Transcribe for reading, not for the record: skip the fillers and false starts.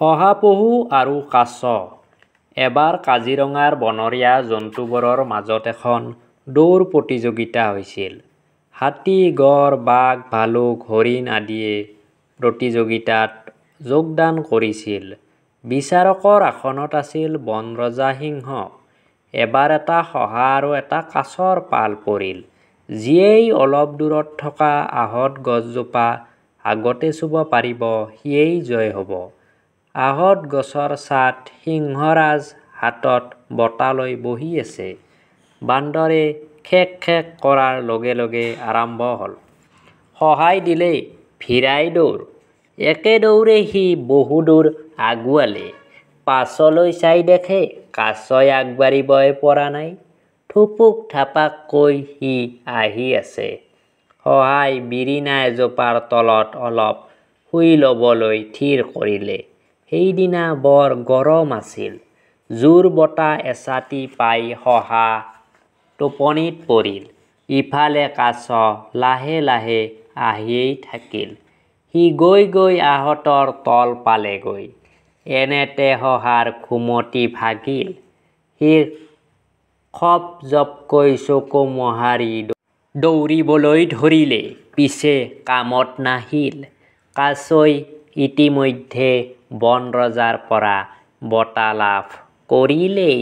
শহাপহু আৰু কাছ। এবাৰ কাজিৰঙাৰ বনৰীয়া জন্তুবোৰৰ মাজত এখন দৌৰ প্ৰতিযোগিতা হৈছিল। হাতী, গড়, বাঘ, ভালুক, হৰিণ আদিয়ে প্ৰতিযোগিতাত যোগদান কৰিছিল। বিচাৰকৰ আসনত আছিল বনৰজা সিংহ। এবাৰ এটা শহা আৰু এটা কাছৰ পাল পৰিল। যিয়েই অলপ দূৰত থকা আহঁত গছজোপা আগতে চুব পাৰিব সিয়েই জয় হ'ব। আহঁত গছৰ ছাঁত সিংহৰাজ হাতত বঁটা লৈ বহি আছে। বান্দৰে খেক খেক কৰাৰ লগে লগে আৰম্ভ হ'ল। সহায় দিলে ভিৰাই দৌৰ। একে দৌৰে সি বহুদূৰ আগুৱালে। পাছলৈ চাই দেখে কাছই আগবাঢ়িবই পৰা নাই। থুপুক থাপাককৈ সি আহি আছে। শহাই বিৰিণা এজোপাৰ তলত অলপ শুই ল'বলৈ থিৰ কৰিলে। সেইদিনা বৰ গৰম আছিল। জোৰ বতাহ এচাটি পাই শহা টোপনিত পৰিল। ইফালে কাছ লাহে লাহে আহিয়েই থাকিল। সি গৈ গৈ আহঁতৰ তল পালেগৈ। এনেতে শহাৰ ঘুমটি ভাগিল। সি খপ জপকৈ চকু মোহাৰি দৌৰিবলৈ ধৰিলে। পিছে কামত নাহিল। কাছই ইতিমধ্যে বনৰজাৰ পৰা বঁটা লাভ কৰিলেই।